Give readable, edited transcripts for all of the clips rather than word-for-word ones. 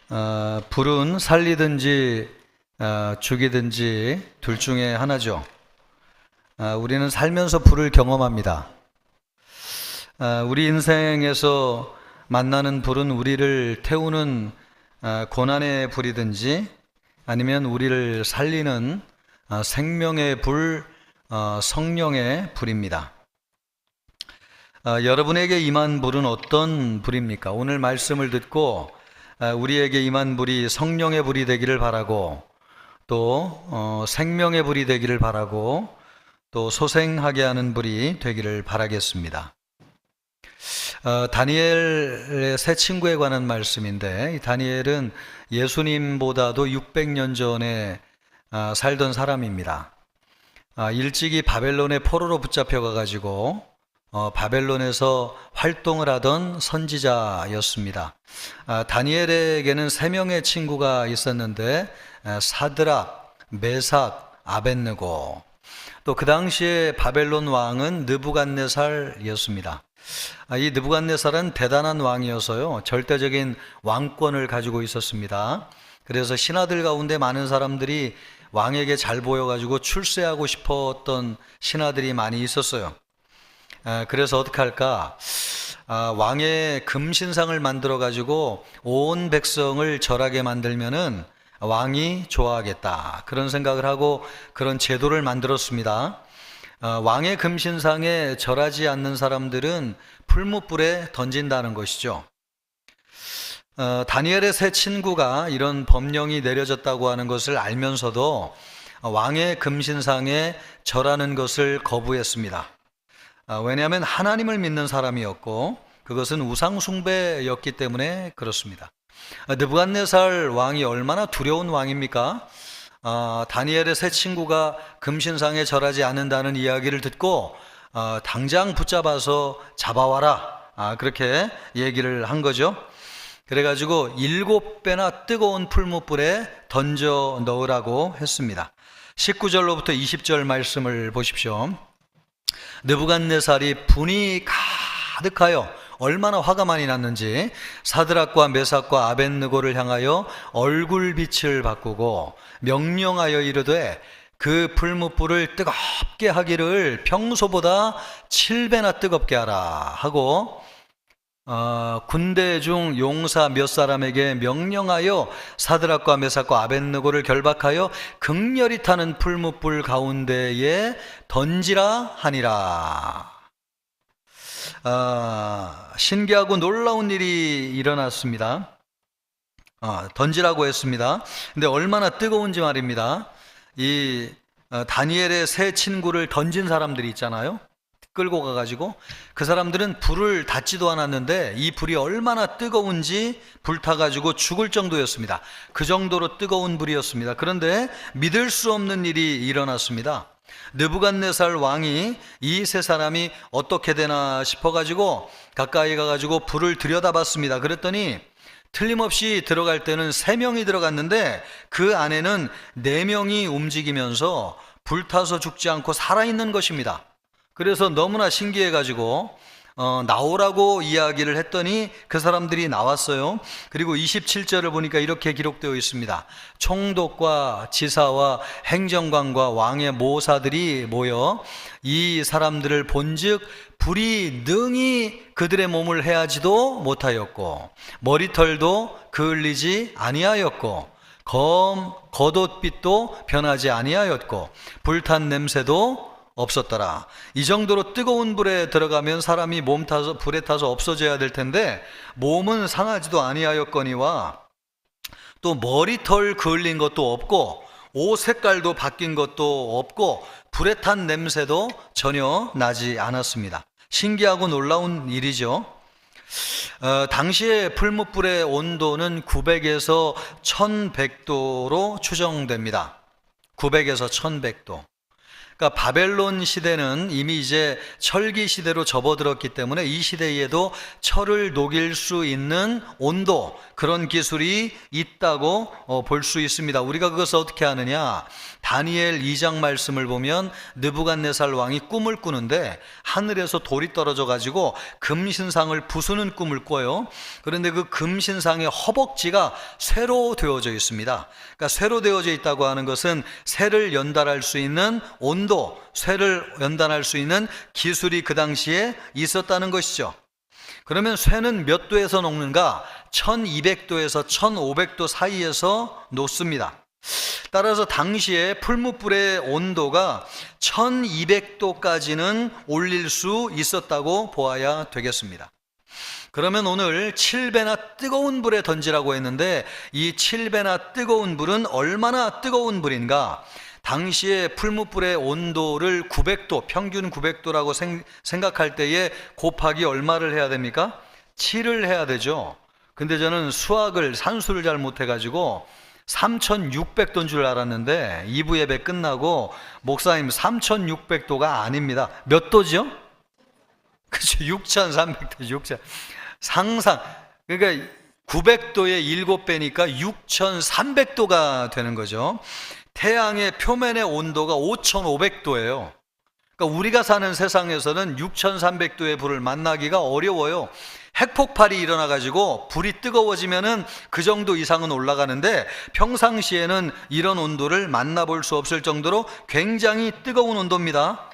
불은 살리든지 죽이든지 둘 중에 하나죠. 우리는 살면서 불을 경험합니다. 우리 인생에서 만나는 불은 우리를 태우는 고난의 불이든지 아니면 우리를 살리는 생명의 불, 성령의 불입니다. 여러분에게 임한 불은 어떤 불입니까? 오늘 말씀을 듣고 우리에게 임한 불이 성령의 불이 되기를 바라고, 또 생명의 불이 되기를 바라고, 또 소생하게 하는 불이 되기를 바라겠습니다. 다니엘의 세 친구에 관한 말씀인데, 다니엘은 예수님보다도 600년 전에 살던 사람입니다. 일찍이 바벨론의 포로로 붙잡혀 가지고 바벨론에서 활동을 하던 선지자였습니다. 다니엘에게는 3명의 친구가 있었는데 사드락, 메삭, 아벳느고, 또 그 당시에 바벨론 왕은 느부갓네살이었습니다. 이 느부갓네살은 대단한 왕이어서요, 절대적인 왕권을 가지고 있었습니다. 그래서 신하들 가운데 많은 사람들이 왕에게 잘 보여가지고 출세하고 싶었던 신하들이 많이 있었어요. 그래서 어떻게 할까? 왕의 금신상을 만들어 가지고 온 백성을 절하게 만들면은 왕이 좋아하겠다, 그런 생각을 하고 그런 제도를 만들었습니다. 왕의 금신상에 절하지 않는 사람들은 풀무불에 던진다는 것이죠. 다니엘의 세 친구가 이런 법령이 내려졌다고 하는 것을 알면서도 왕의 금신상에 절하는 것을 거부했습니다. 왜냐하면 하나님을 믿는 사람이었고 그것은 우상 숭배였기 때문에 그렇습니다. 느부갓네살 왕이 얼마나 두려운 왕입니까? 다니엘의 세 친구가 금신상에 절하지 않는다는 이야기를 듣고 당장 붙잡아서 잡아와라, 그렇게 얘기를 한 거죠. 그래가지고 7배나 뜨거운 풀무불에 던져 넣으라고 했습니다. 19절로부터 20절 말씀을 보십시오. 느부갓네살이 분이 가득하여 얼마나 화가 많이 났는지 사드락과 메삭과 아벳느고를 향하여 얼굴빛을 바꾸고 명령하여 이르되 그 풀무불을 뜨겁게 하기를 평소보다 7배나 뜨겁게 하라 하고, 군대 중 용사 몇 사람에게 명령하여 사드락과 메삭과 아벳느고를 결박하여 극렬히 타는 풀무불 가운데에 던지라 하니라. 신기하고 놀라운 일이 일어났습니다. 던지라고 했습니다. 근데 얼마나 뜨거운지 말입니다. 이 다니엘의 세 친구를 던진 사람들이 있잖아요, 끌고 가가지고. 그 사람들은 불을 닿지도 않았는데 이 불이 얼마나 뜨거운지 불타가지고 죽을 정도였습니다. 그 정도로 뜨거운 불이었습니다. 그런데 믿을 수 없는 일이 일어났습니다. 느부갓네살 왕이 이 세 사람이 어떻게 되나 싶어가지고 가까이 가가지고 불을 들여다봤습니다. 그랬더니 틀림없이 들어갈 때는 3명이 들어갔는데 그 안에는 4명이 움직이면서 불타서 죽지 않고 살아있는 것입니다. 그래서 너무나 신기해가지고 나오라고 이야기를 했더니 그 사람들이 나왔어요. 그리고 27절을 보니까 이렇게 기록되어 있습니다. 총독과 지사와 행정관과 왕의 모사들이 모여 이 사람들을 본즉 불이 능히 그들의 몸을 해하지도 못하였고 머리털도 그을리지 아니하였고 겉옷빛도 변하지 아니하였고 불탄 냄새도 없었더라. 이 정도로 뜨거운 불에 들어가면 사람이 불에 타서 없어져야 될 텐데 몸은 상하지도 아니하였거니와 또 머리털 그을린 것도 없고 옷 색깔도 바뀐 것도 없고 불에 탄 냄새도 전혀 나지 않았습니다. 신기하고 놀라운 일이죠. 당시에 풀무불의 온도는 900에서 1100도로 추정됩니다. 900에서 1100도. 그러니까 바벨론 시대는 이미 이제 철기 시대로 접어들었기 때문에 이 시대에도 철을 녹일 수 있는 온도, 그런 기술이 있다고 볼 수 있습니다. 우리가 그것을 어떻게 하느냐? 다니엘 2장 말씀을 보면 느부갓네살 왕이 꿈을 꾸는데 하늘에서 돌이 떨어져 가지고 금신상을 부수는 꿈을 꿔요. 그런데 그 금신상의 허벅지가 쇠로 되어져 있습니다. 그러니까 쇠로 되어져 있다고 하는 것은 쇠를 연달할 수 있는 온도, 쇠를 연단할 수 있는 기술이 그 당시에 있었다는 것이죠. 그러면 쇠는 몇 도에서 녹는가? 1200도에서 1500도 사이에서 녹습니다. 따라서 당시에 풀무불의 온도가 1200도까지는 올릴 수 있었다고 보아야 되겠습니다. 그러면 오늘 7배나 뜨거운 불에 던지라고 했는데 이 7배나 뜨거운 불은 얼마나 뜨거운 불인가? 당시에 풀무불의 온도를 900도, 평균 900도라고 생각할 때에 곱하기 얼마를 해야 됩니까? 7을 해야 되죠. 근데 저는 산수를 잘 못해가지고 3600도인 줄 알았는데 2부 예배 끝나고 목사님 3600도가 아닙니다. 몇 도죠? 그렇죠. 6300도, 6000. 상상. 그러니까 900도의 7배니까 6300도가 되는 거죠. 태양의 표면의 온도가 5500도예요. 그러니까 우리가 사는 세상에서는 6300도의 불을 만나기가 어려워요. 핵폭발이 일어나가지고 불이 뜨거워지면은 그 정도 이상은 올라가는데 평상시에는 이런 온도를 만나볼 수 없을 정도로 굉장히 뜨거운 온도입니다.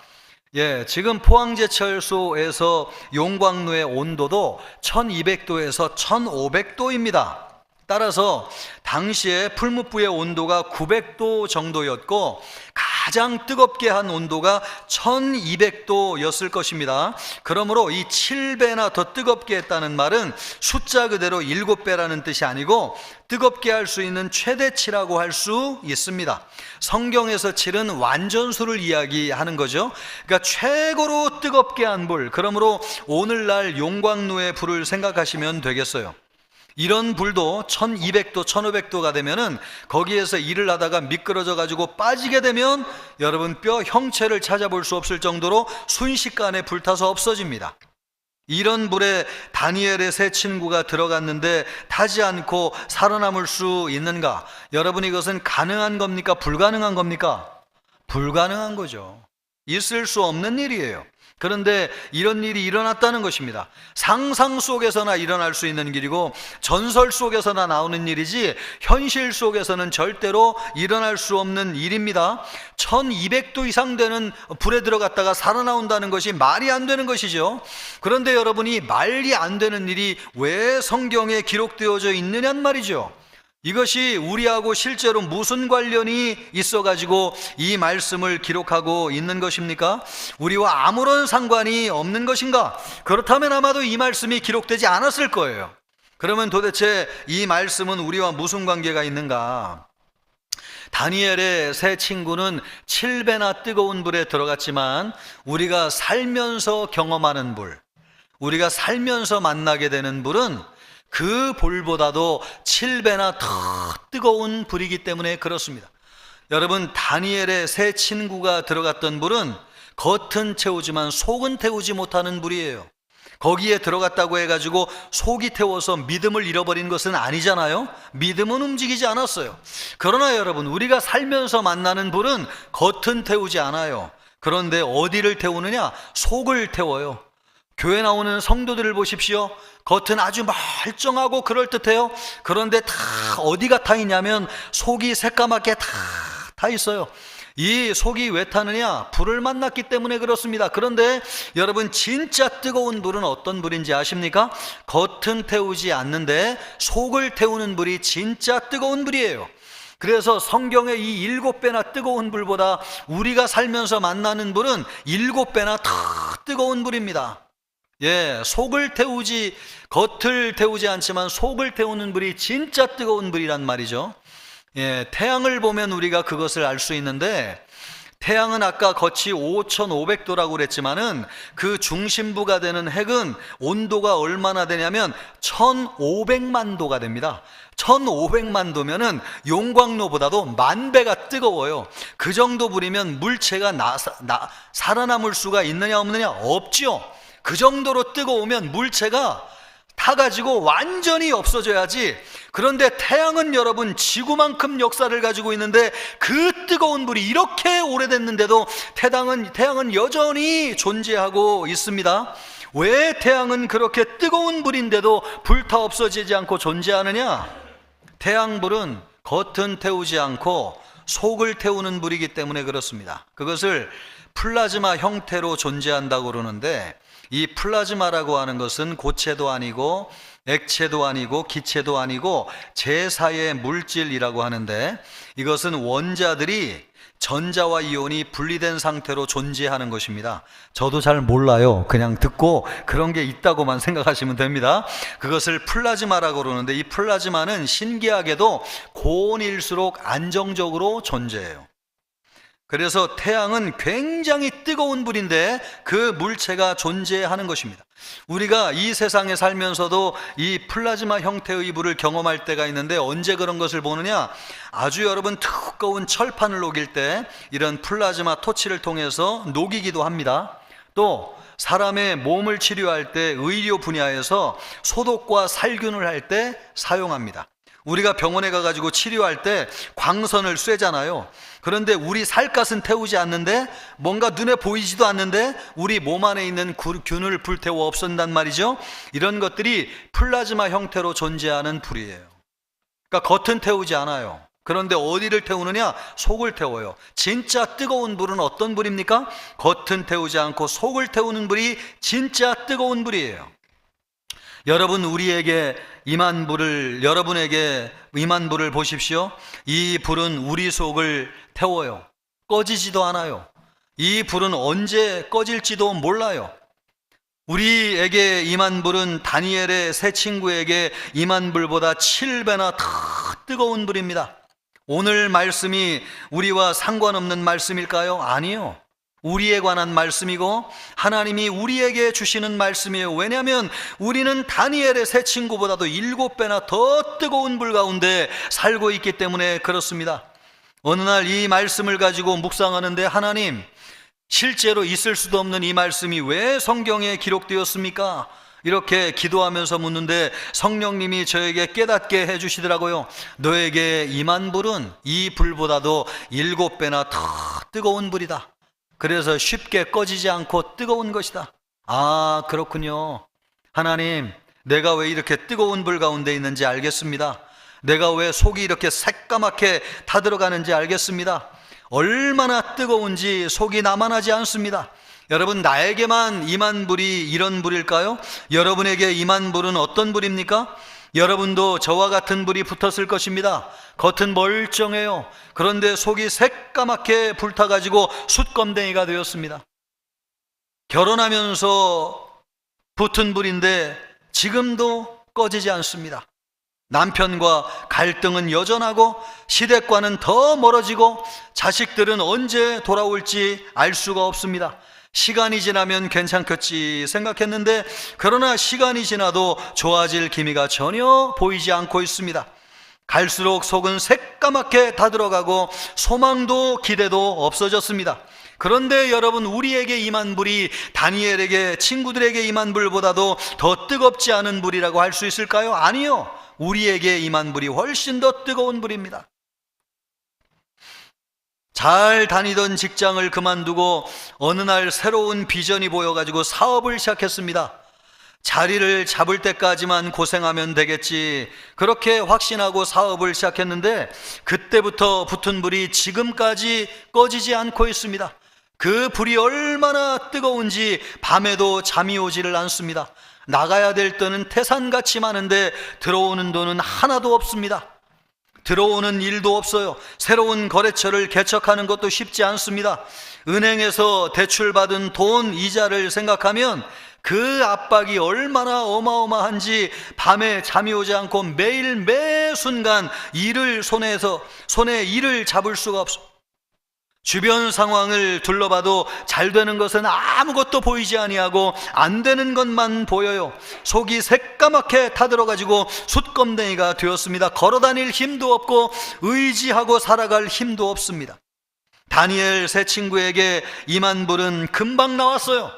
지금 포항제철소에서 용광로의 온도도 1200도에서 1500도입니다. 따라서 당시에 풀무불의 온도가 900도 정도였고 가장 뜨겁게 한 온도가 1200도였을 것입니다. 그러므로 이 7배나 더 뜨겁게 했다는 말은 숫자 그대로 7배라는 뜻이 아니고 뜨겁게 할 수 있는 최대치라고 할 수 있습니다. 성경에서 7은 완전수를 이야기하는 거죠. 그러니까 최고로 뜨겁게 한 불, 그러므로 오늘날 용광로의 불을 생각하시면 되겠어요. 이런 불도 1200도, 1500도가 되면은 거기에서 일을 하다가 미끄러져 가지고 빠지게 되면 여러분 뼈 형체를 찾아볼 수 없을 정도로 순식간에 불타서 없어집니다. 이런 불에 다니엘의 세 친구가 들어갔는데 타지 않고 살아남을 수 있는가? 여러분 이것은 가능한 겁니까? 불가능한 겁니까? 불가능한 거죠. 있을 수 없는 일이에요. 그런데 이런 일이 일어났다는 것입니다. 상상 속에서나 일어날 수 있는 일이고 전설 속에서나 나오는 일이지 현실 속에서는 절대로 일어날 수 없는 일입니다. 1200도 이상 되는 불에 들어갔다가 살아나온다는 것이 말이 안 되는 것이죠. 그런데 여러분이 말이 안 되는 일이 왜 성경에 기록되어져 있느냐는 말이죠. 이것이 우리하고 실제로 무슨 관련이 있어가지고 이 말씀을 기록하고 있는 것입니까? 우리와 아무런 상관이 없는 것인가? 그렇다면 아마도 이 말씀이 기록되지 않았을 거예요. 그러면 도대체 이 말씀은 우리와 무슨 관계가 있는가? 다니엘의 세 친구는 7배나 뜨거운 불에 들어갔지만 우리가 살면서 경험하는 불, 우리가 살면서 만나게 되는 불은 그 불보다도 7배나 더 뜨거운 불이기 때문에 그렇습니다. 여러분 다니엘의 세 친구가 들어갔던 불은 겉은 태우지만 속은 태우지 못하는 불이에요. 거기에 들어갔다고 해가지고 속이 태워서 믿음을 잃어버린 것은 아니잖아요. 믿음은 움직이지 않았어요. 그러나 여러분 우리가 살면서 만나는 불은 겉은 태우지 않아요. 그런데 어디를 태우느냐? 속을 태워요. 교회 나오는 성도들을 보십시오. 겉은 아주 멀쩡하고 그럴듯해요. 그런데 다 어디가 타 있냐면 속이 새까맣게 다 타 있어요. 이 속이 왜 타느냐? 불을 만났기 때문에 그렇습니다. 그런데 여러분 진짜 뜨거운 불은 어떤 불인지 아십니까? 겉은 태우지 않는데 속을 태우는 불이 진짜 뜨거운 불이에요. 그래서 성경의 이 7배나 뜨거운 불보다 우리가 살면서 만나는 불은 7배나 더 뜨거운 불입니다. 속을 태우지, 겉을 태우지 않지만 속을 태우는 불이 진짜 뜨거운 불이란 말이죠. 태양을 보면 우리가 그것을 알 수 있는데 태양은 아까 겉이 5,500도라고 그랬지만은 그 중심부가 되는 핵은 온도가 얼마나 되냐면 1,500만 도가 됩니다. 1,500만 도면은 용광로보다도 10,000배가 뜨거워요. 그 정도 불이면 물체가 살아남을 수가 있느냐 없느냐? 없죠. 그 정도로 뜨거우면 물체가 타가지고 완전히 없어져야지. 그런데 태양은 여러분 지구만큼 역사를 가지고 있는데 그 뜨거운 불이 이렇게 오래됐는데도 태양은 여전히 존재하고 있습니다. 왜 태양은 그렇게 뜨거운 불인데도 불타 없어지지 않고 존재하느냐? 태양불은 겉은 태우지 않고 속을 태우는 불이기 때문에 그렇습니다. 그것을 플라즈마 형태로 존재한다고 그러는데, 이 플라즈마라고 하는 것은 고체도 아니고 액체도 아니고 기체도 아니고 제4의 물질이라고 하는데, 이것은 원자들이 전자와 이온이 분리된 상태로 존재하는 것입니다. 저도 잘 몰라요. 그냥 듣고 그런 게 있다고만 생각하시면 됩니다. 그것을 플라즈마라고 그러는데, 이 플라즈마는 신기하게도 고온일수록 안정적으로 존재해요. 그래서 태양은 굉장히 뜨거운 불인데 그 물체가 존재하는 것입니다. 우리가 이 세상에 살면서도 이 플라즈마 형태의 불을 경험할 때가 있는데, 언제 그런 것을 보느냐? 아주 여러분 두꺼운 철판을 녹일 때 이런 플라즈마 토치를 통해서 녹이기도 합니다. 또 사람의 몸을 치료할 때 의료 분야에서 소독과 살균을 할 때 사용합니다. 우리가 병원에 가가지고 치료할 때 광선을 쐬잖아요. 그런데 우리 살갗은 태우지 않는데, 뭔가 눈에 보이지도 않는데 우리 몸 안에 있는 균을 불태워 없앤단 말이죠. 이런 것들이 플라즈마 형태로 존재하는 불이에요. 그러니까 겉은 태우지 않아요. 그런데 어디를 태우느냐? 속을 태워요. 진짜 뜨거운 불은 어떤 불입니까? 겉은 태우지 않고 속을 태우는 불이 진짜 뜨거운 불이에요. 여러분에게 임한 불을 보십시오. 이 불은 우리 속을 태워요. 꺼지지도 않아요. 이 불은 언제 꺼질지도 몰라요. 우리에게 임한 불은 다니엘의 세 친구에게 임한 불보다 7배나 더 뜨거운 불입니다. 오늘 말씀이 우리와 상관없는 말씀일까요? 아니요. 우리에 관한 말씀이고 하나님이 우리에게 주시는 말씀이에요. 왜냐하면 우리는 다니엘의 세 친구보다도 7배나 더 뜨거운 불 가운데 살고 있기 때문에 그렇습니다. 어느 날 이 말씀을 가지고 묵상하는데, 하나님, 실제로 있을 수도 없는 이 말씀이 왜 성경에 기록되었습니까? 이렇게 기도하면서 묻는데 성령님이 저에게 깨닫게 해주시더라고요. 너에게 임한 불은 이 불보다도 7배나 더 뜨거운 불이다. 그래서 쉽게 꺼지지 않고 뜨거운 것이다. 아, 그렇군요. 하나님, 내가 왜 이렇게 뜨거운 불 가운데 있는지 알겠습니다. 내가 왜 속이 이렇게 새까맣게 타들어가는지 알겠습니다. 얼마나 뜨거운지 속이 나만하지 않습니다. 여러분, 나에게만 임한 불이 이런 불일까요? 여러분에게 임한 불은 어떤 불입니까? 여러분도 저와 같은 불이 붙었을 것입니다. 겉은 멀쩡해요. 그런데 속이 새까맣게 불타가지고 숯검댕이가 되었습니다. 결혼하면서 붙은 불인데 지금도 꺼지지 않습니다. 남편과 갈등은 여전하고 시댁과는 더 멀어지고 자식들은 언제 돌아올지 알 수가 없습니다. 시간이 지나면 괜찮겠지 생각했는데, 그러나 시간이 지나도 좋아질 기미가 전혀 보이지 않고 있습니다. 갈수록 속은 새까맣게 다들어가고 소망도 기대도 없어졌습니다. 그런데 여러분, 우리에게 임한 불이 다니엘에게, 친구들에게 임한 불보다도 더 뜨겁지 않은 불이라고 할 수 있을까요? 아니요. 우리에게 임한 불이 훨씬 더 뜨거운 불입니다. 잘 다니던 직장을 그만두고 어느 날 새로운 비전이 보여가지고 사업을 시작했습니다. 자리를 잡을 때까지만 고생하면 되겠지, 그렇게 확신하고 사업을 시작했는데 그때부터 붙은 불이 지금까지 꺼지지 않고 있습니다. 그 불이 얼마나 뜨거운지 밤에도 잠이 오지를 않습니다. 나가야 될 돈은 태산같이 많은데 들어오는 돈은 하나도 없습니다. 들어오는 일도 없어요. 새로운 거래처를 개척하는 것도 쉽지 않습니다. 은행에서 대출받은 돈 이자를 생각하면 그 압박이 얼마나 어마어마한지 밤에 잠이 오지 않고 매일 매 순간 손에 일을 잡을 수가 없어요. 주변 상황을 둘러봐도 잘 되는 것은 아무것도 보이지 아니하고 안 되는 것만 보여요. 속이 새까맣게 타들어가지고 숫검댕이가 되었습니다. 걸어다닐 힘도 없고 의지하고 살아갈 힘도 없습니다. 다니엘 세 친구에게 임한 불은 금방 나왔어요.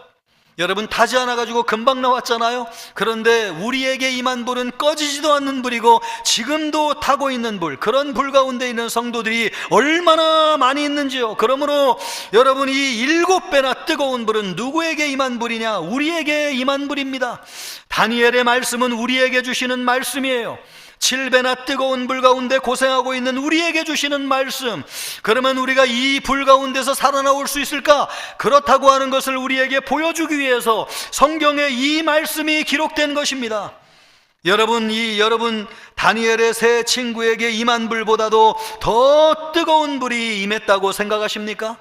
여러분, 타지 않아가지고 금방 나왔잖아요. 그런데 우리에게 임한 불은 꺼지지도 않는 불이고 지금도 타고 있는 불, 그런 불 가운데 있는 성도들이 얼마나 많이 있는지요. 그러므로 여러분, 이 7배나 뜨거운 불은 누구에게 임한 불이냐? 우리에게 임한 불입니다. 다니엘의 말씀은 우리에게 주시는 말씀이에요. 7배나 뜨거운 불 가운데 고생하고 있는 우리에게 주시는 말씀. 그러면 우리가 이 불 가운데서 살아나올 수 있을까? 그렇다고 하는 것을 우리에게 보여주기 위해서 성경에 이 말씀이 기록된 것입니다. 여러분 다니엘의 세 친구에게 임한 불보다도 더 뜨거운 불이 임했다고 생각하십니까?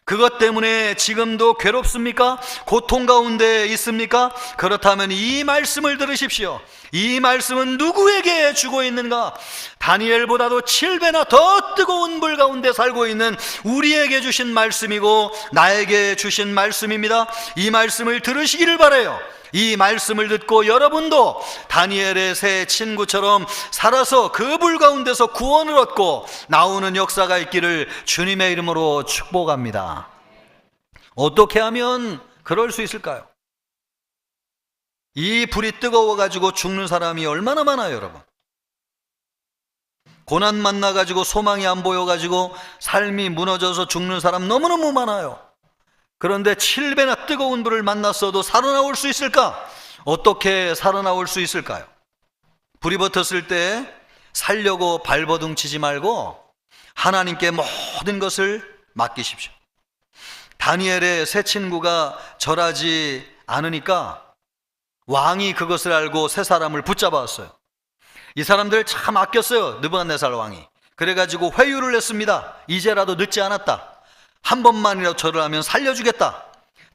그것 때문에 지금도 괴롭습니까? 고통 가운데 있습니까? 그렇다면 이 말씀을 들으십시오. 이 말씀은 누구에게 주고 있는가? 다니엘보다도 7배나 더 뜨거운 불 가운데 살고 있는 우리에게 주신 말씀이고 나에게 주신 말씀입니다. 이 말씀을 들으시기를 바라요. 이 말씀을 듣고 여러분도 다니엘의 세 친구처럼 살아서 그 불 가운데서 구원을 얻고 나오는 역사가 있기를 주님의 이름으로 축복합니다. 어떻게 하면 그럴 수 있을까요? 이 불이 뜨거워가지고 죽는 사람이 얼마나 많아요, 여러분. 고난 만나가지고 소망이 안 보여가지고 삶이 무너져서 죽는 사람 너무너무 많아요. 그런데 7배나 뜨거운 불을 만났어도 살아나올 수 있을까? 어떻게 살아나올 수 있을까요? 불이 붙었을 때 살려고 발버둥 치지 말고 하나님께 모든 것을 맡기십시오. 다니엘의 세 친구가 절하지 않으니까 왕이 그것을 알고 세 사람을 붙잡았어요. 이 사람들 참 아꼈어요, 느부갓네살 왕이. 그래가지고 회유를 했습니다. 이제라도 늦지 않았다. 한 번만이라도 절을 하면 살려주겠다.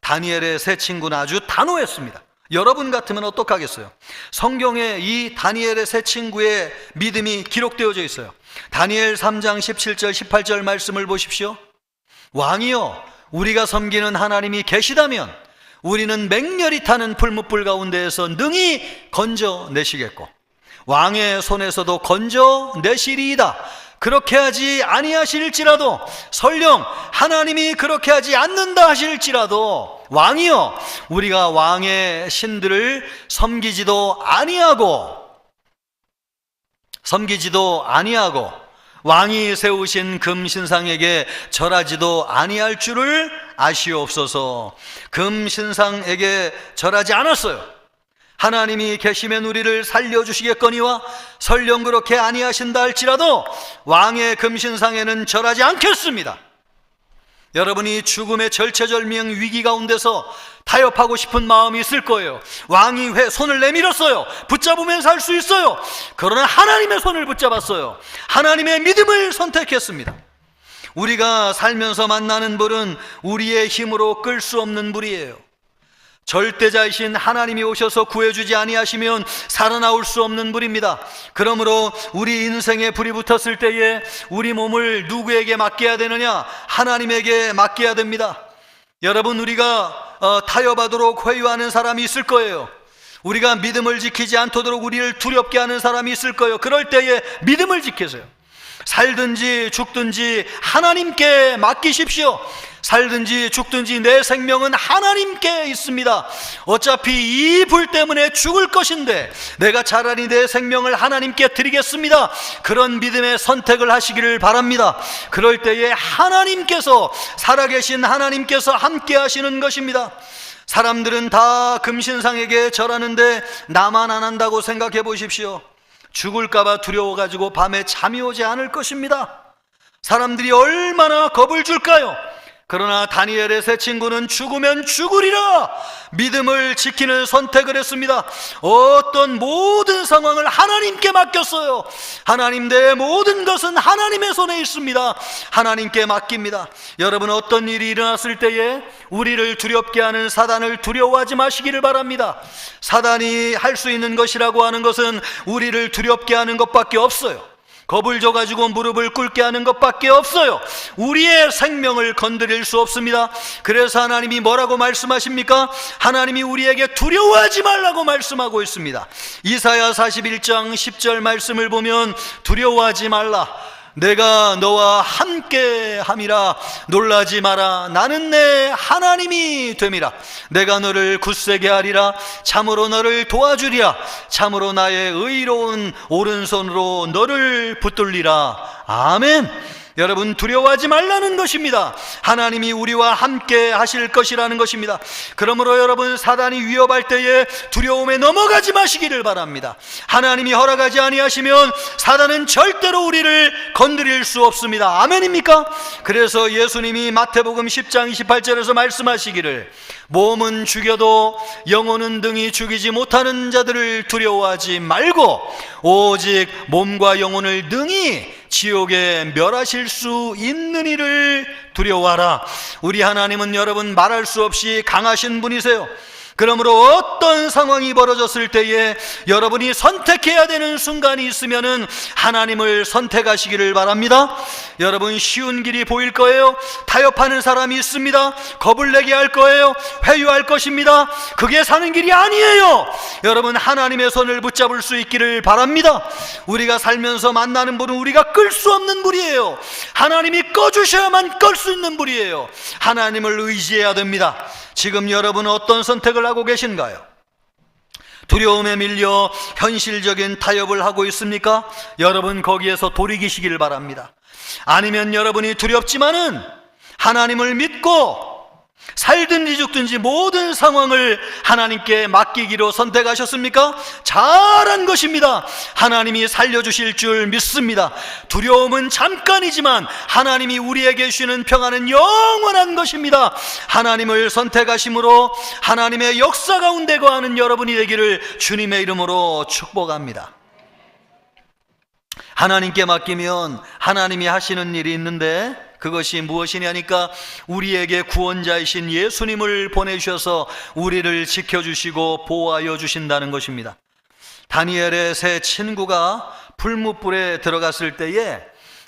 다니엘의 세 친구는 아주 단호했습니다. 여러분 같으면 어떡하겠어요? 성경에 이 다니엘의 세 친구의 믿음이 기록되어져 있어요. 다니엘 3장 17절 18절 말씀을 보십시오. 왕이여, 우리가 섬기는 하나님이 계시다면 우리는 맹렬히 타는 풀무불 가운데에서 능히 건져내시겠고 왕의 손에서도 건져내시리이다. 그렇게 하지 아니하실지라도, 설령 하나님이 그렇게 하지 않는다 하실지라도, 왕이여, 우리가 왕의 신들을 섬기지도 아니하고 왕이 세우신 금신상에게 절하지도 아니할 줄을 아시옵소서. 금신상에게 절하지 않았어요. 하나님이 계시면 우리를 살려주시겠거니와 설령 그렇게 아니하신다 할지라도 왕의 금신상에는 절하지 않겠습니다. 여러분이 죽음의 절체절명 위기 가운데서 타협하고 싶은 마음이 있을 거예요. 왕이 왜 손을 내밀었어요? 붙잡으면서 할 수 있어요. 그러나 하나님의 손을 붙잡았어요. 하나님의 믿음을 선택했습니다. 우리가 살면서 만나는 불은 우리의 힘으로 끌 수 없는 불이에요. 절대자이신 하나님이 오셔서 구해주지 아니하시면 살아나올 수 없는 불입니다. 그러므로 우리 인생에 불이 붙었을 때에 우리 몸을 누구에게 맡겨야 되느냐? 하나님에게 맡겨야 됩니다. 여러분, 우리가 타협하도록 회유하는 사람이 있을 거예요. 우리가 믿음을 지키지 않도록 우리를 두렵게 하는 사람이 있을 거예요. 그럴 때에 믿음을 지키세요. 살든지 죽든지 하나님께 맡기십시오. 살든지 죽든지 내 생명은 하나님께 있습니다. 어차피 이 불 때문에 죽을 것인데 내가 차라리 내 생명을 하나님께 드리겠습니다. 그런 믿음의 선택을 하시기를 바랍니다. 그럴 때에 하나님께서, 살아계신 하나님께서 함께 하시는 것입니다. 사람들은 다 금신상에게 절하는데 나만 안 한다고 생각해 보십시오. 죽을까봐 두려워가지고 밤에 잠이 오지 않을 것입니다. 사람들이 얼마나 겁을 줄까요? 그러나 다니엘의 세 친구는 죽으면 죽으리라 믿음을 지키는 선택을 했습니다. 어떤 모든 상황을 하나님께 맡겼어요. 하나님, 내 모든 것은 하나님의 손에 있습니다. 하나님께 맡깁니다. 여러분, 어떤 일이 일어났을 때에 우리를 두렵게 하는 사단을 두려워하지 마시기를 바랍니다. 사단이 할 수 있는 것이라고 하는 것은 우리를 두렵게 하는 것밖에 없어요. 겁을 줘가지고 무릎을 꿇게 하는 것밖에 없어요. 우리의 생명을 건드릴 수 없습니다. 그래서 하나님이 뭐라고 말씀하십니까? 하나님이 우리에게 두려워하지 말라고 말씀하고 있습니다. 이사야 41장 10절 말씀을 보면 두려워하지 말라, 내가 너와 함께 함이라, 놀라지 마라, 나는 내 하나님이 됨이라. 내가 너를 굳세게 하리라, 참으로 너를 도와주리라, 참으로 나의 의로운 오른손으로 너를 붙들리라. 아멘. 여러분, 두려워하지 말라는 것입니다. 하나님이 우리와 함께 하실 것이라는 것입니다. 그러므로 여러분, 사단이 위협할 때에 두려움에 넘어가지 마시기를 바랍니다. 하나님이 허락하지 아니하시면 사단은 절대로 우리를 건드릴 수 없습니다. 아멘입니까? 그래서 예수님이 마태복음 10장 28절에서 말씀하시기를, 몸은 죽여도 영혼은 등이 죽이지 못하는 자들을 두려워하지 말고 오직 몸과 영혼을 등이 지옥에 멸하실 수 있는 이를 두려워하라. 우리 하나님은 여러분, 말할 수 없이 강하신 분이세요. 그러므로 어떤 상황이 벌어졌을 때에 여러분이 선택해야 되는 순간이 있으면은 하나님을 선택하시기를 바랍니다. 여러분, 쉬운 길이 보일 거예요. 타협하는 사람이 있습니다. 겁을 내게 할 거예요. 회유할 것입니다. 그게 사는 길이 아니에요. 여러분, 하나님의 손을 붙잡을 수 있기를 바랍니다. 우리가 살면서 만나는 분은 우리가 끌 수 없는 불이에요. 하나님이 꺼주셔야만 끌 수 있는 불이에요. 하나님을 의지해야 됩니다. 지금 여러분은 어떤 선택을 하고 계신가요? 두려움에 밀려 현실적인 타협을 하고 있습니까? 여러분, 거기에서 돌이키시기를 바랍니다. 아니면 여러분이 두렵지만은 하나님을 믿고 살든지 죽든지 모든 상황을 하나님께 맡기기로 선택하셨습니까? 잘한 것입니다. 하나님이 살려주실 줄 믿습니다. 두려움은 잠깐이지만 하나님이 우리에게 주시는 평안은 영원한 것입니다. 하나님을 선택하심으로 하나님의 역사 가운데 거하는 여러분이 되기를 주님의 이름으로 축복합니다. 하나님께 맡기면 하나님이 하시는 일이 있는데, 그것이 무엇이냐니까 우리에게 구원자이신 예수님을 보내주셔서 우리를 지켜주시고 보호하여 주신다는 것입니다. 다니엘의 세 친구가 풀무불에 들어갔을 때에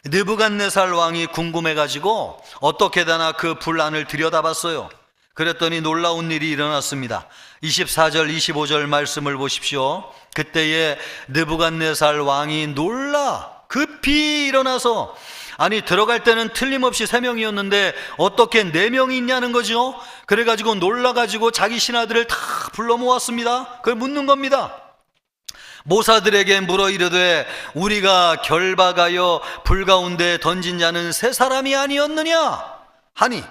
느부갓네살 왕이 궁금해가지고 어떻게 되나 그 불 안을 들여다봤어요. 그랬더니 놀라운 일이 일어났습니다. 24절 25절 말씀을 보십시오. 그때에 느부갓네살 왕이 놀라 급히 일어나서, 아니 들어갈 때는 틀림없이 3명이었는데 어떻게 4명이 있냐는 거죠. 그래가지고 놀라가지고 자기 신하들을 다 불러 모았습니다. 그걸 묻는 겁니다. 모사들에게 물어 이르되 우리가 결박하여 불 가운데 던진 자는 3사람이 아니었느냐 하니,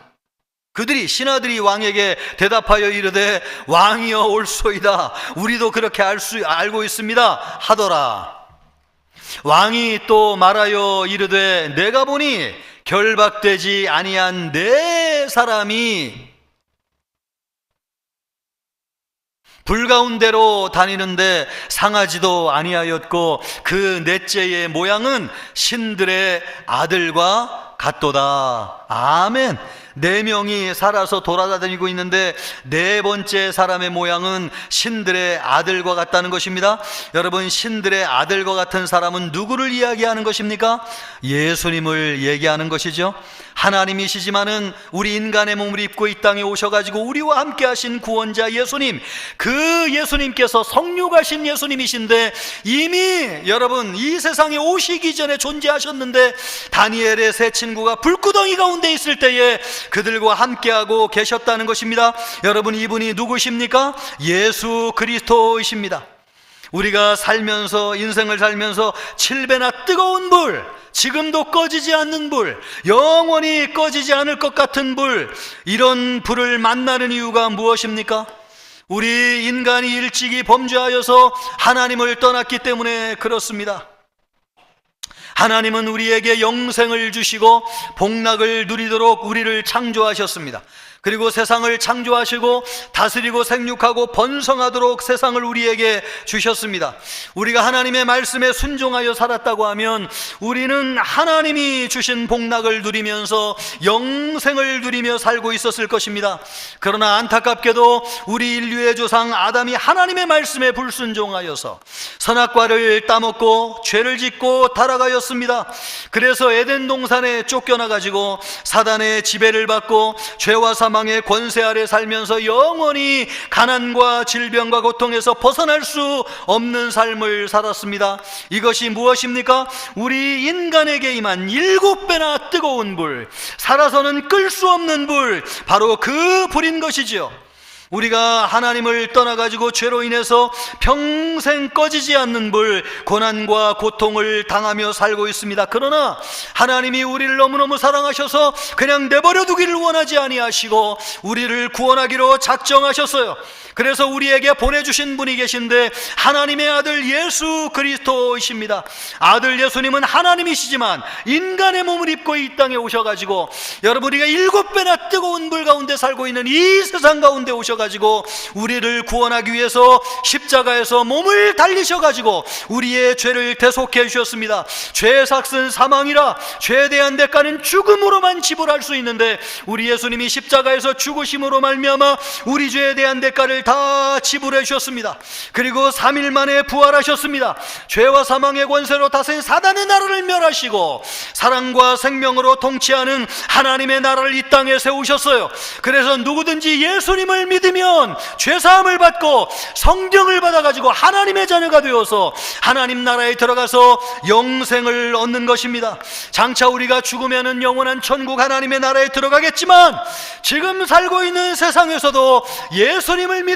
그들이 신하들이 왕에게 대답하여 이르되 왕이여 올소이다, 우리도 그렇게 알고 있습니다 하더라. 왕이 또 말하여 이르되 내가 보니 결박되지 아니한 4사람이 불 가운데로 다니는데 상하지도 아니하였고 그 넷째의 모양은 신들의 아들과 같도다. 아멘. 4명이 살아서 돌아다니고 있는데 4번째 사람의 모양은 신들의 아들과 같다는 것입니다. 여러분, 신들의 아들과 같은 사람은 누구를 이야기하는 것입니까? 예수님을 얘기하는 것이죠. 하나님이시지만은 우리 인간의 몸을 입고 이 땅에 오셔가지고 우리와 함께 하신 구원자 예수님, 그 예수님께서 성육하신 예수님이신데 이미 여러분 이 세상에 오시기 전에 존재하셨는데, 다니엘의 세 친구가 불구덩이 가운데 있을 때에 그들과 함께하고 계셨다는 것입니다. 여러분, 이분이 누구십니까? 예수 그리스도이십니다. 우리가 살면서, 인생을 살면서 7배나 뜨거운 불, 지금도 꺼지지 않는 불, 영원히 꺼지지 않을 것 같은 불, 이런 불을 만나는 이유가 무엇입니까? 우리 인간이 일찍이 범죄하여서 하나님을 떠났기 때문에 그렇습니다. 하나님은 우리에게 영생을 주시고 복락을 누리도록 우리를 창조하셨습니다. 그리고 세상을 창조하시고 다스리고 생육하고 번성하도록 세상을 우리에게 주셨습니다. 우리가 하나님의 말씀에 순종하여 살았다고 하면 우리는 하나님이 주신 복락을 누리면서 영생을 누리며 살고 있었을 것입니다. 그러나 안타깝게도 우리 인류의 조상 아담이 하나님의 말씀에 불순종하여서 선악과를 따먹고 죄를 짓고 타락하였습니다. 그래서 에덴 동산에 쫓겨나가지고 사단의 지배를 받고 죄와 사망의 권세 아래 살면서 영원히 가난과 질병과 고통에서 벗어날 수 없는 삶을 살았습니다. 이것이 무엇입니까? 우리 인간에게 임한 7배나 뜨거운 불, 살아서는 끌 수 없는 불, 바로 그 불인 것이지요. 우리가 하나님을 떠나가지고 죄로 인해서 평생 꺼지지 않는 불, 고난과 고통을 당하며 살고 있습니다. 그러나 하나님이 우리를 너무너무 사랑하셔서 그냥 내버려 두기를 원하지 아니하시고 우리를 구원하기로 작정하셨어요. 그래서 우리에게 보내주신 분이 계신데 하나님의 아들 예수 그리스도이십니다. 아들 예수님은 하나님이시지만 인간의 몸을 입고 이 땅에 오셔가지고, 여러분, 우리가 7배나 뜨거운 불 가운데 살고 있는 이 세상 가운데 오셔가지고 우리를 구원하기 위해서 십자가에서 몸을 달리셔가지고 우리의 죄를 대속해 주셨습니다. 죄의 삭은 사망이라 죄에 대한 대가는 죽음으로만 지불할 수 있는데 우리 예수님이 십자가에서 죽으심으로 말미암아 우리 죄에 대한 대가를 다 지불해 주셨습니다. 그리고 3일 만에 부활하셨습니다. 죄와 사망의 권세로 다스린 사단의 나라를 멸하시고 사랑과 생명으로 통치하는 하나님의 나라를 이 땅에 세우셨어요. 그래서 누구든지 예수님을 믿으면 죄사함을 받고 성령을 받아가지고 하나님의 자녀가 되어서 하나님 나라에 들어가서 영생을 얻는 것입니다. 장차 우리가 죽으면 영원한 천국 하나님의 나라에 들어가겠지만 지금 살고 있는 세상에서도 예수님을 믿으면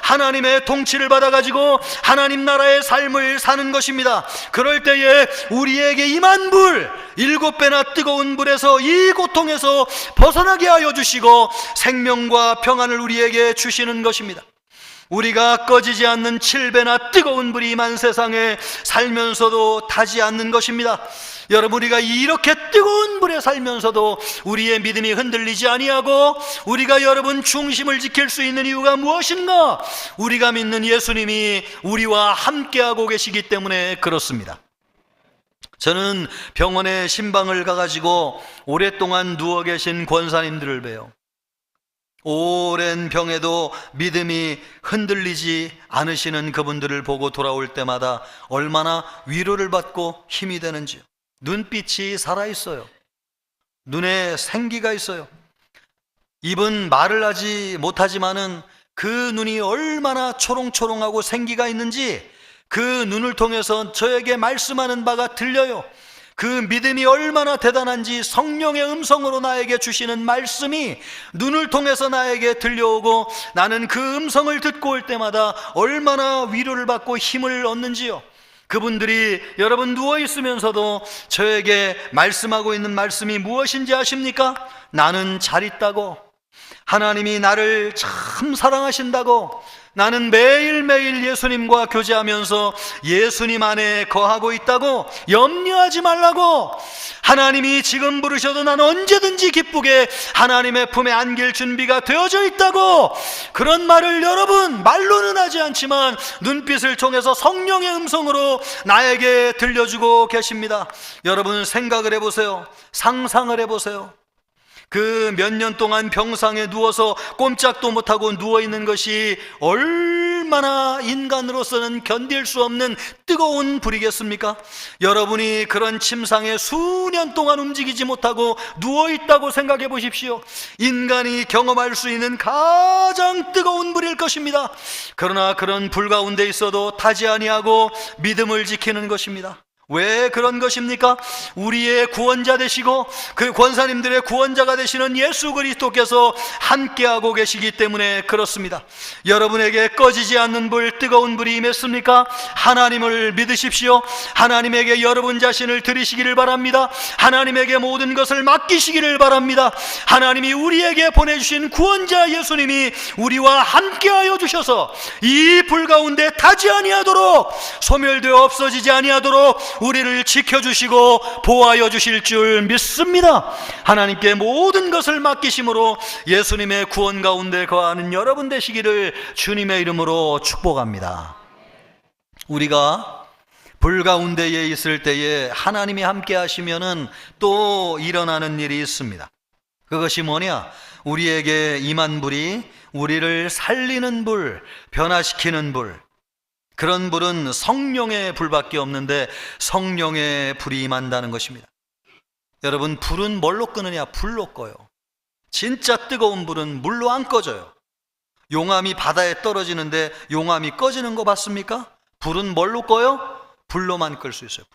하나님의 통치를 받아가지고 하나님 나라의 삶을 사는 것입니다. 그럴 때에 우리에게 임한 불, 7배나 뜨거운 불에서 이 고통에서 벗어나게 하여 주시고 생명과 평안을 우리에게 주시는 것입니다. 우리가 꺼지지 않는 7배나 뜨거운 불이 임한 세상에 살면서도 타지 않는 것입니다. 여러분, 우리가 이렇게 뜨거운 불에 살면서도 우리의 믿음이 흔들리지 아니하고 우리가 여러분 중심을 지킬 수 있는 이유가 무엇인가? 우리가 믿는 예수님이 우리와 함께하고 계시기 때문에 그렇습니다. 저는 병원에 신방을 가가지고 오랫동안 누워 계신 권사님들을 봬요. 오랜 병에도 믿음이 흔들리지 않으시는 그분들을 보고 돌아올 때마다 얼마나 위로를 받고 힘이 되는지요. 눈빛이 살아있어요. 눈에 생기가 있어요. 입은 말을 하지 못하지만은 그 눈이 얼마나 초롱초롱하고 생기가 있는지 그 눈을 통해서 저에게 말씀하는 바가 들려요. 그 믿음이 얼마나 대단한지 성령의 음성으로 나에게 주시는 말씀이 눈을 통해서 나에게 들려오고 나는 그 음성을 듣고 올 때마다 얼마나 위로를 받고 힘을 얻는지요. 그분들이 여러분 누워 있으면서도 저에게 말씀하고 있는 말씀이 무엇인지 아십니까? 나는 잘 있다고, 하나님이 나를 참 사랑하신다고, 나는 매일매일 예수님과 교제하면서 예수님 안에 거하고 있다고, 염려하지 말라고, 하나님이 지금 부르셔도 난 언제든지 기쁘게 하나님의 품에 안길 준비가 되어져 있다고, 그런 말을 여러분 말로는 하지 않지만 눈빛을 통해서 성령의 음성으로 나에게 들려주고 계십니다. 여러분 생각을 해보세요. 상상을 해보세요. 그 몇 년 동안 병상에 누워서 꼼짝도 못하고 누워있는 것이 얼마나 인간으로서는 견딜 수 없는 뜨거운 불이겠습니까? 여러분이 그런 침상에 수년 동안 움직이지 못하고 누워있다고 생각해 보십시오. 인간이 경험할 수 있는 가장 뜨거운 불일 것입니다. 그러나 그런 불 가운데 있어도 타지 아니하고 믿음을 지키는 것입니다. 왜 그런 것입니까? 우리의 구원자 되시고 그 권사님들의 구원자가 되시는 예수 그리스도께서 함께하고 계시기 때문에 그렇습니다. 여러분에게 꺼지지 않는 불, 뜨거운 불이 임했습니까? 하나님을 믿으십시오. 하나님에게 여러분 자신을 드리시기를 바랍니다. 하나님에게 모든 것을 맡기시기를 바랍니다. 하나님이 우리에게 보내주신 구원자 예수님이 우리와 함께하여 주셔서 이 불 가운데 타지 아니하도록, 소멸되어 없어지지 아니하도록 우리를 지켜주시고 보호하여 주실 줄 믿습니다. 하나님께 모든 것을 맡기심으로 예수님의 구원 가운데 거하는 여러분 되시기를 주님의 이름으로 축복합니다. 우리가 불 가운데에 있을 때에 하나님이 함께 하시면은 또 일어나는 일이 있습니다. 그것이 뭐냐? 우리에게 임한 불이 우리를 살리는 불, 변화시키는 불. 그런 불은 성령의 불밖에 없는데 성령의 불이 임한다는 것입니다. 여러분, 불은 뭘로 끄느냐? 불로 꺼요. 진짜 뜨거운 불은 물로 안 꺼져요. 용암이 바다에 떨어지는데 용암이 꺼지는 거 봤습니까? 불은 뭘로 꺼요? 불로만 끌 수 있어요.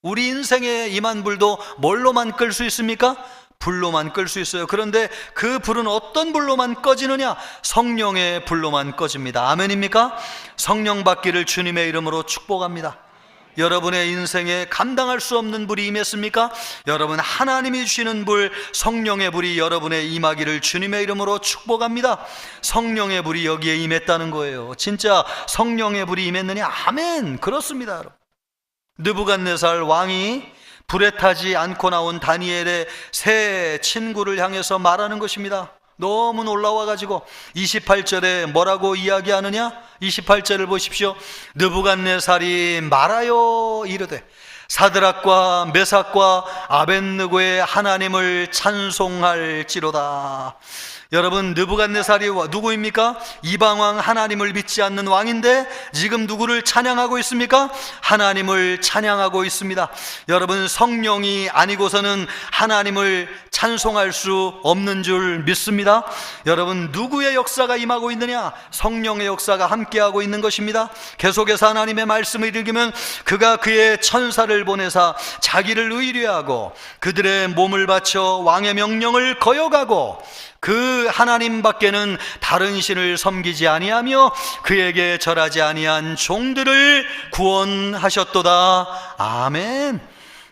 우리 인생에 임한 불도 뭘로만 끌 수 있습니까? 불로만 끌 수 있어요. 그런데 그 불은 어떤 불로만 꺼지느냐? 성령의 불로만 꺼집니다. 아멘입니까? 성령 받기를 주님의 이름으로 축복합니다. 여러분의 인생에 감당할 수 없는 불이 임했습니까? 여러분, 하나님이 주시는 불, 성령의 불이 여러분의 임하기를 주님의 이름으로 축복합니다. 성령의 불이 여기에 임했다는 거예요. 진짜 성령의 불이 임했느냐? 아멘. 그렇습니다. 여러분, 느부갓네살 왕이 불에 타지 않고 나온 다니엘의 세 친구를 향해서 말하는 것입니다. 너무 놀라워가지고 28절에 뭐라고 이야기하느냐? 28절을 보십시오. 느부갓네살이 말하여 이르되 사드락과 메삭과 아벳느고의 하나님을 찬송할지로다. 여러분, 느부갓네살이 누구입니까? 이방왕 하나님을 믿지 않는 왕인데 지금 누구를 찬양하고 있습니까? 하나님을 찬양하고 있습니다. 여러분, 성령이 아니고서는 하나님을 찬송할 수 없는 줄 믿습니다. 여러분, 누구의 역사가 임하고 있느냐? 성령의 역사가 함께하고 있는 것입니다. 계속해서 하나님의 말씀을 읽으면 그가 그의 천사를 보내사 자기를 의뢰하고 그들의 몸을 바쳐 왕의 명령을 거역하고 그 하나님 밖에는 다른 신을 섬기지 아니하며 그에게 절하지 아니한 종들을 구원하셨도다. 아멘.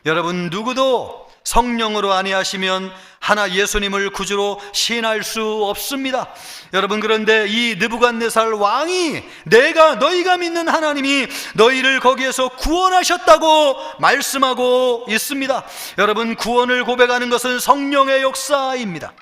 여러분, 누구도 성령으로 아니하시면 하나 예수님을 구주로 시인할 수 없습니다. 여러분, 그런데 이 느부갓네살 왕이 너희가 믿는 하나님이 너희를 거기에서 구원하셨다고 말씀하고 있습니다. 여러분, 구원을 고백하는 것은 성령의 역사입니다.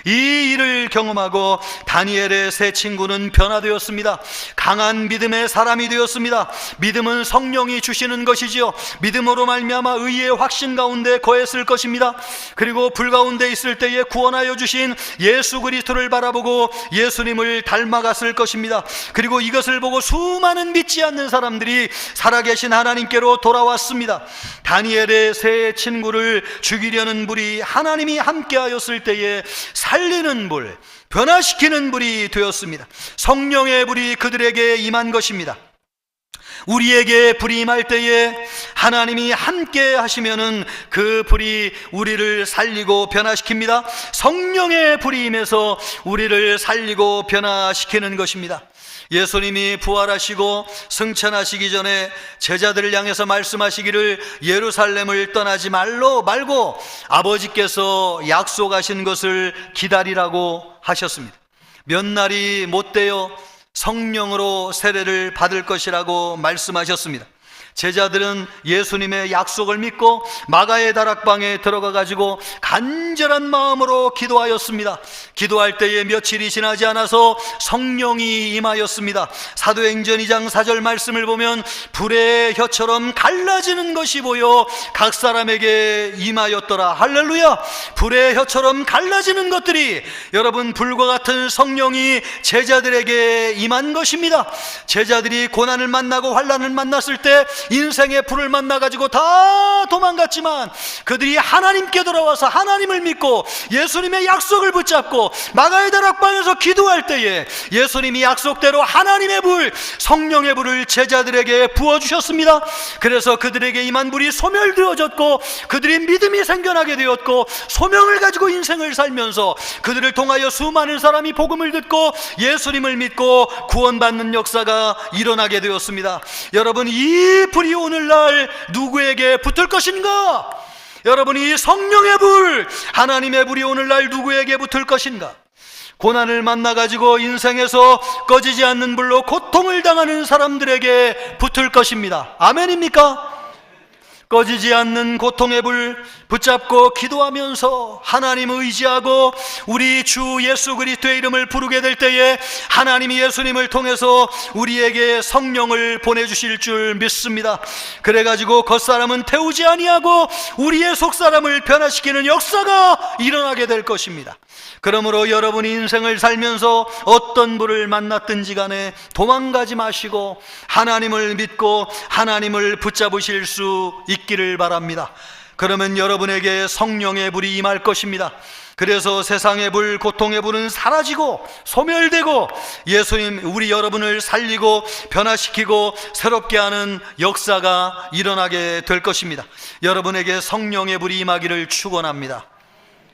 이 일을 경험하고 다니엘의 세 친구는 변화되었습니다. 강한 믿음의 사람이 되었습니다. 믿음은 성령이 주시는 것이지요. 믿음으로 말미암아 의의 확신 가운데 거했을 것입니다. 그리고 불 가운데 있을 때에 구원하여 주신 예수 그리스도를 바라보고 예수님을 닮아갔을 것입니다. 그리고 이것을 보고 수많은 믿지 않는 사람들이 살아계신 하나님께로 돌아왔습니다. 다니엘의 세 친구를 죽이려는 불이 하나님이 함께하였을 때에 살리는 불, 변화시키는 불이 되었습니다. 성령의 불이 그들에게 임한 것입니다. 우리에게 불이 임할 때에 하나님이 함께 하시면은 그 불이 우리를 살리고 변화시킵니다. 성령의 불이 임해서 우리를 살리고 변화시키는 것입니다. 예수님이 부활하시고 승천하시기 전에 제자들을 향해서 말씀하시기를 예루살렘을 떠나지 말고 아버지께서 약속하신 것을 기다리라고 하셨습니다. 몇 날이 못 되어 성령으로 세례를 받을 것이라고 말씀하셨습니다. 제자들은 예수님의 약속을 믿고 마가의 다락방에 들어가 가지고 간절한 마음으로 기도하였습니다. 기도할 때에 며칠이 지나지 않아서 성령이 임하였습니다. 사도행전 2장 4절 말씀을 보면 불의 혀처럼 갈라지는 것이 보여 각 사람에게 임하였더라. 할렐루야. 불의 혀처럼 갈라지는 것들이, 여러분, 불과 같은 성령이 제자들에게 임한 것입니다. 제자들이 고난을 만나고 환난을 만났을 때 인생의 불을 만나가지고 다 도망갔지만 그들이 하나님께 돌아와서 하나님을 믿고 예수님의 약속을 붙잡고 마가의 다락방에서 기도할 때에 예수님이 약속대로 하나님의 불, 성령의 불을 제자들에게 부어주셨습니다. 그래서 그들에게 임한 불이 소멸되어졌고 그들이 믿음이 생겨나게 되었고 소명을 가지고 인생을 살면서 그들을 통하여 수많은 사람이 복음을 듣고 예수님을 믿고 구원받는 역사가 일어나게 되었습니다. 여러분, 이 불이 오늘날 누구에게 붙을 것인가? 여러분, 이 성령의 불, 하나님의 불이 오늘날 누구에게 붙을 것인가? 고난을 만나가지고 인생에서 꺼지지 않는 불로 고통을 당하는 사람들에게 붙을 것입니다. 아멘입니까? 꺼지지 않는 고통의 불 붙잡고 기도하면서 하나님 의지하고 우리 주 예수 그리스도의 이름을 부르게 될 때에 하나님이 예수님을 통해서 우리에게 성령을 보내주실 줄 믿습니다. 그래가지고 겉사람은 태우지 아니하고 우리의 속사람을 변화시키는 역사가 일어나게 될 것입니다. 그러므로 여러분이 인생을 살면서 어떤 불을 만났든지 간에 도망가지 마시고 하나님을 믿고 하나님을 붙잡으실 수 있기를 바랍니다. 그러면 여러분에게 성령의 불이 임할 것입니다. 그래서 세상의 불, 고통의 불은 사라지고 소멸되고 예수님, 우리 여러분을 살리고 변화시키고 새롭게 하는 역사가 일어나게 될 것입니다. 여러분에게 성령의 불이 임하기를 축원합니다.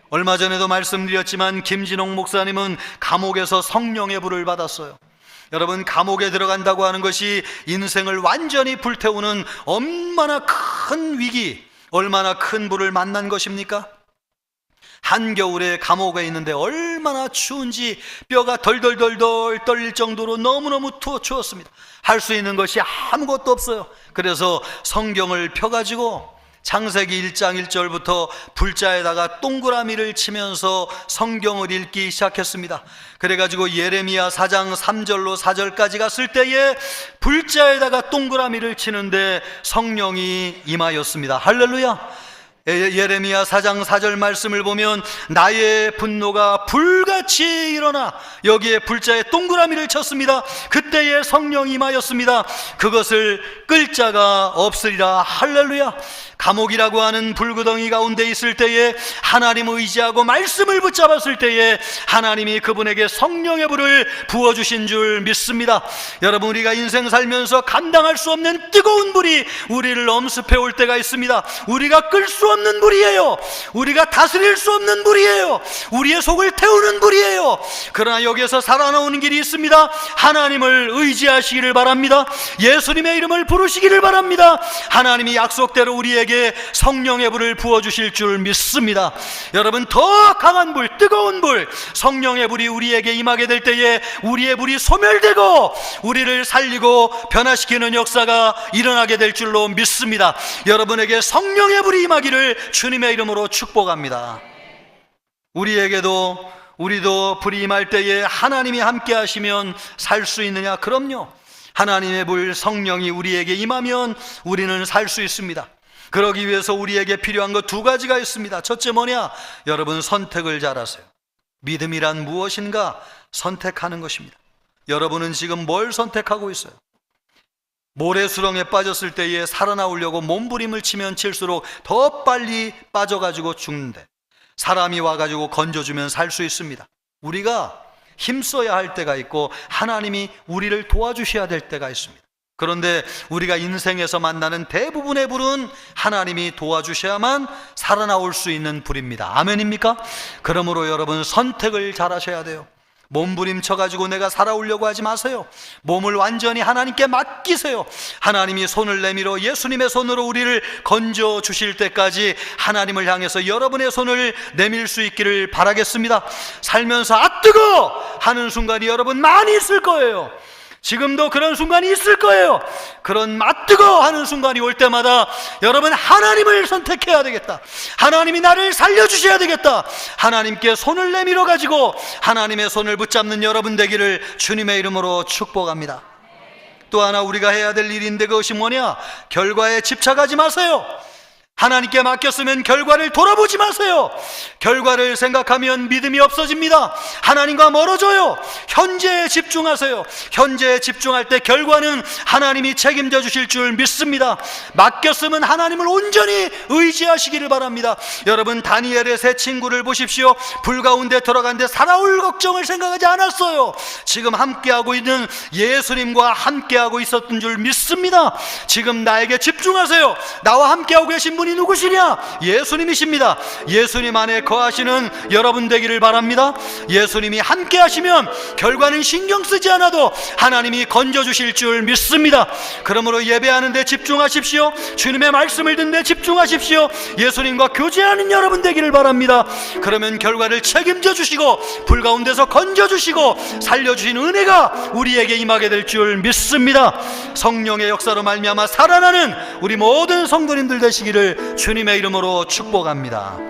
얼마 전에도 말씀드렸지만 김진홍 목사님은 감옥에서 성령의 불을 받았어요. 여러분, 감옥에 들어간다고 하는 것이 인생을 완전히 불태우는 얼마나 큰 위기, 얼마나 큰 불을 만난 것입니까? 한겨울에 감옥에 있는데 얼마나 추운지 뼈가 덜덜덜덜 떨릴 정도로 너무너무 추웠습니다. 할 수 있는 것이 아무것도 없어요. 그래서 성경을 펴가지고 창세기 1장 1절부터 불자에다가 동그라미를 치면서 성경을 읽기 시작했습니다. 그래가지고 예레미야 4장 3절로 4절까지 갔을 때에 불자에다가 동그라미를 치는데 성령이 임하였습니다. 할렐루야. 예레미야 4장 4절 말씀을 보면 나의 분노가 불같이 일어나, 여기에 불자에 동그라미를 쳤습니다. 그때에 성령이 임하였습니다. 그것을 끌 자가 없으리라. 할렐루야. 감옥이라고 하는 불구덩이 가운데 있을 때에 하나님 의지하고 말씀을 붙잡았을 때에 하나님이 그분에게 성령의 불을 부어주신 줄 믿습니다. 여러분, 우리가 인생 살면서 감당할 수 없는 뜨거운 불이 우리를 엄습해 올 때가 있습니다. 우리가 끌 수 없는 불이에요. 우리가 다스릴 수 없는 불이에요. 우리의 속을 태우는 불이에요. 그러나 여기에서 살아나오는 길이 있습니다. 하나님을 의지하시기를 바랍니다. 예수님의 이름을 부르시기를 바랍니다. 하나님이 약속대로 우리에게 성령의 불을 부어주실 줄 믿습니다. 여러분, 더 강한 불, 뜨거운 불, 성령의 불이 우리에게 임하게 될 때에 우리의 불이 소멸되고 우리를 살리고 변화시키는 역사가 일어나게 될 줄로 믿습니다. 여러분에게 성령의 불이 임하기를 주님의 이름으로 축복합니다. 우리도 불이 임할 때에 하나님이 함께 하시면 살 수 있느냐? 그럼요. 하나님의 불, 성령이 우리에게 임하면 우리는 살 수 있습니다. 그러기 위해서 우리에게 필요한 것 두 가지가 있습니다. 첫째 뭐냐? 여러분, 선택을 잘하세요. 믿음이란 무엇인가? 선택하는 것입니다. 여러분은 지금 뭘 선택하고 있어요? 모래수렁에 빠졌을 때에 살아나오려고 몸부림을 치면 칠수록 더 빨리 빠져가지고 죽는데 사람이 와가지고 건져주면 살 수 있습니다. 우리가 힘써야 할 때가 있고 하나님이 우리를 도와주셔야 될 때가 있습니다. 그런데 우리가 인생에서 만나는 대부분의 불은 하나님이 도와주셔야만 살아나올 수 있는 불입니다. 아멘입니까? 그러므로 여러분, 선택을 잘 하셔야 돼요. 몸부림쳐가지고 내가 살아오려고 하지 마세요. 몸을 완전히 하나님께 맡기세요. 하나님이 손을 내밀어 예수님의 손으로 우리를 건져 주실 때까지 하나님을 향해서 여러분의 손을 내밀 수 있기를 바라겠습니다. 살면서 아 뜨거! 하는 순간이 여러분 많이 있을 거예요. 지금도 그런 순간이 있을 거예요. 그런 맞뜨거 하는 순간이 올 때마다 여러분, 하나님을 선택해야 되겠다. 하나님이 나를 살려주셔야 되겠다. 하나님께 손을 내밀어 가지고 하나님의 손을 붙잡는 여러분 되기를 주님의 이름으로 축복합니다. 또 하나 우리가 해야 될 일인데 그것이 뭐냐? 결과에 집착하지 마세요. 하나님께 맡겼으면 결과를 돌아보지 마세요. 결과를 생각하면 믿음이 없어집니다. 하나님과 멀어져요. 현재에 집중하세요. 현재에 집중할 때 결과는 하나님이 책임져 주실 줄 믿습니다. 맡겼으면 하나님을 온전히 의지하시기를 바랍니다. 여러분, 다니엘의 세 친구를 보십시오. 불 가운데 들어간데 살아올 걱정을 생각하지 않았어요. 지금 함께하고 있는 예수님과 함께하고 있었던 줄 믿습니다. 지금 나에게 집중하세요. 나와 함께하고 계신 분 그분이 누구시냐? 예수님이십니다. 예수님 안에 거하시는 여러분 되기를 바랍니다. 예수님이 함께 하시면 결과는 신경 쓰지 않아도 하나님이 건져주실 줄 믿습니다. 그러므로 예배하는 데 집중하십시오. 주님의 말씀을 듣는 데 집중하십시오. 예수님과 교제하는 여러분 되기를 바랍니다. 그러면 결과를 책임져 주시고 불 가운데서 건져주시고 살려주신 은혜가 우리에게 임하게 될 줄 믿습니다. 성령의 역사로 말미암아 살아나는 우리 모든 성도님들 되시기를 주님의 이름으로 축복합니다.